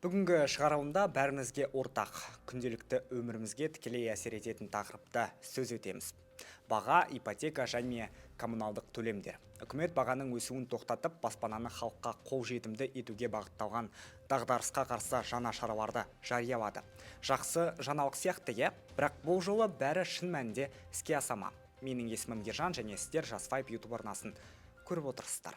Бүгінгі шығарылымда бәрімізге ортақ, күнделікті өмірімізге тікелей әсер ететін тақырыпта сөз етеміз. Баға, ипотека және коммуналдық төлемдер. Үкімет бағаның өсуін тоқтатып, баспананы халыққа қолжетімді етуге бағытталған дағдарысқа қарсы жаңа шараларды жариялады. Жақсы жаңалық сияқты, бірақ бұл жолы бәрі шын мәнінде іске аса ма? Менің есімім Ержан және сіздер Жас Вайб YouTube арнасын көріп отырсыздар.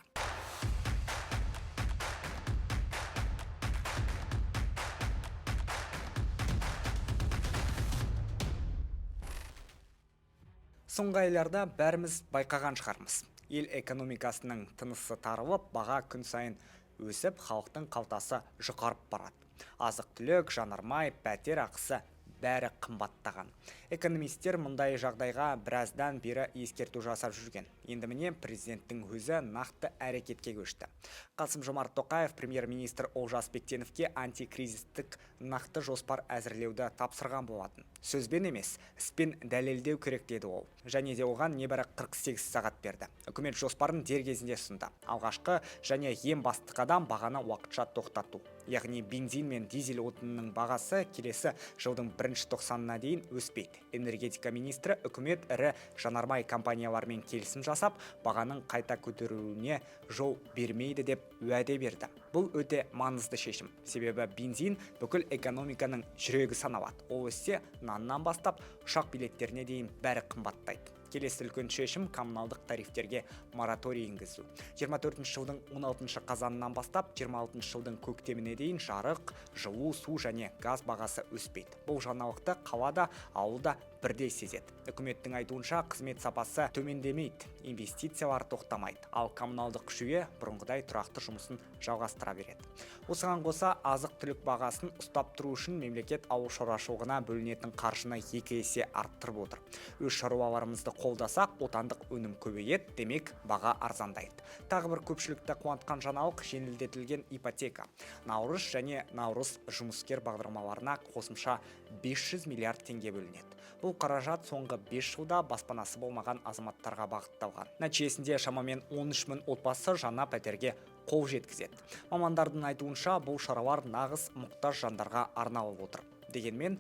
Соңғы айларда бәріміз байқаған шығармыз. Ел экономикасының тынысы тарылып, баға күн сайын өсіп, халықтың қалтасы жұқарып барады. Азық-түлік, жанармай, пәтер ақысы бәрі қымбаттаған. Экономистер мұндай жағдайға біраздан бері ескерту жасап жүрген. Енді міне президенттің өзі нақты әрекетке көшті. Қасым-Жомарт Тоқаев премьер-министр Олжас Бектеновке антикризистік нақты жоспар әзірлеуді тапсырған болатын. Сөзбен емес, іспен дәлелдеу керек деді ол. Және де оған небәрі 48 сағат берді. Үкімет жоспарын дер кезінде ұсынды. Алғашқы және ең басты қадам бағаны уақытша тоқтату. Яғни бензин мен дизель отынының бағасы келесі жылдың 1-тоқсанына дейін өспейді. Энергетика министрі үкімет ірі жанармай компаниялармен келісім жасап, бағаның қайта көтеруіне жол бермейді деп уәде берді. Бұл өте маңызды шешім. Себебі бензин бүкіл экономиканың жүрегі саналады. Ол өссе, наннан бастап ұшақ билеттеріне дейін бәрі қымбаттайды. Келесі үлкен шешім коммуналдық тарифтерге мораторий енгізу. 24 жылдың 16 қазанынан бастап 26 жылдың көктеміне дейін жарық, жылу, су және газ бағасы өспейді. Бұл жаңалықты қалада, ауылда бірдей сезеді. Үкіметтің айтуынша қызмет сапасы төмендемейді, инвестициялар тоқтамайды, ал коммуналдық жүйе бұрынғыдай тұрақты жұмысын жалғастыра береді. Осыған қоса азық-түлік бағасын ұстап тұру үшін мемлекет ауыл шаруашылығына бөлінетін қаржыны 2 есе арттырып отыр. Өз шаруаларымызды қолдасақ, отандық өнім көбейеді, демек баға арзандайды. Тағы бір көпшілікті қуантқан жаңалық жеңілдетілген ипотека. Наурыз және наурыз жұмыскер бағдарламаларына қосымша 500 миллиард теңге бөлінеді. Бұл қаражат соңғы 5 жылда баспанасы болмаған азаматтарға бағытталған. Нәтижесінде шамамен 13 мың отбасы жаңа пәтерге қол жеткізеді. Мамандардың айтуынша бұл шаралар нағыз мұқтаж жандарға арналып отыр. Дегенмен,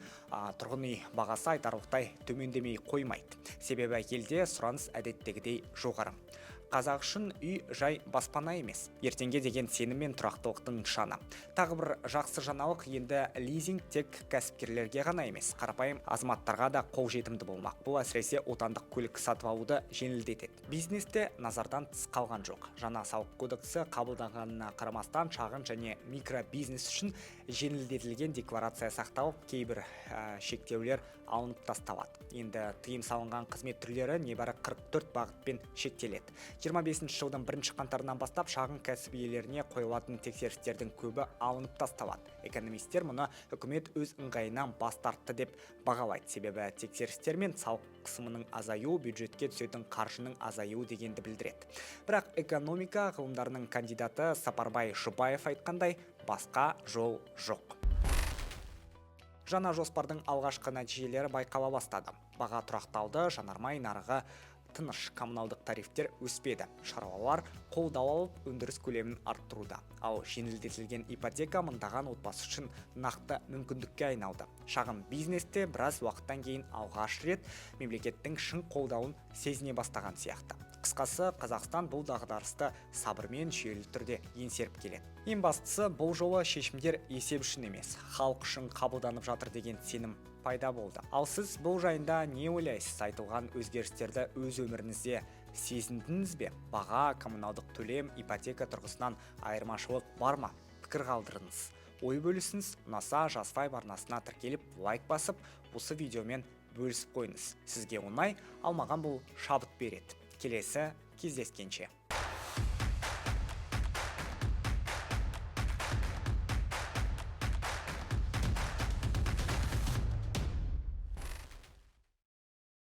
тұрғын үй бағасы айтарлықтай төмендемей қоймайды. Себебі елде сұраныс әдеттегідей жоғары. Қазақ үшін үй жай баспана емес, ертеңге деген сенім мен тұрақтылықтың нышаны. Тағы бір жақсы жаңалық, енді лизинг тек кәсіпкерлерге ғана емес, қарапайым азаматтарға да қолжетімді болмақ. Бұл әсіресе отандық көлік сатып алуды жеңілдетеді. Бизнесте назардан тыс қалған жоқ. Жаңа салық кодексі қабылданғанына қарамастан шағын және микробизнес үшін жеңілдетілген декларация сақталып, кейбір шектеулер алынып тасталады. Енді тыйым салынған қызмет түрлері небәрі 44 бағытпен шектеледі. 25 жылдың 1 қаңтарынан бастап шағын кәсіп иелеріне қойылатын тексерістердің көбі алынып тасталады. Экономистер мұны үкімет өз ыңғайынан бас тартты деп бағалайды. Себебі тексерістер мен салық қысымының азаю бюджетке түсетін қаржының азаю дегенді білдіреді. Бірақ экономика ғылымдарының кандидаты Сапарбай Жұбаев айтқандай, басқа жол жоқ. Жаңа жоспардың алғашқы нәтижелері байқала бастады. Баға тұрақталды, жанармай нарығы тыныш, коммуналдық тарифтер өспеді. Шаруалар қолдау алып, өндіріс көлемін арттыруда. Ал жеңілдетілген ипотека мыңдаған отбасы үшін нақты мүмкіндікке айналды. Шағын бизнесте біраз уақыттан кейін алғаш рет мемлекеттің шын қолдауын сезіне бастаған сияқты. Қысқасы, Қазақстан бұл дағдарысты сабырмен жүйелі түрде еңсеріп келеді. Ең бастысы, бұл жолы шешімдер есеп үшін емес, халық үшін қабылданып жатыр деген сенім пайда болды. Ал сіз бұл жайында не ойлайсыз? Айтылған өзгерістерді өз өміріңізде сезіндіңіз бе? Баға, коммуналдық төлем, ипотека тұрғысынан айырмашылық бар ма? Пікір қалдырыңыз. Ой бөлісіңіз, ұнаса Жас Вайб арнасына тіркеліп, лайк басып, осы видеомен бөлісіп қойыңыз. Сізге оңай, алмаған бұл шабыт береді. Келесі кездескенше.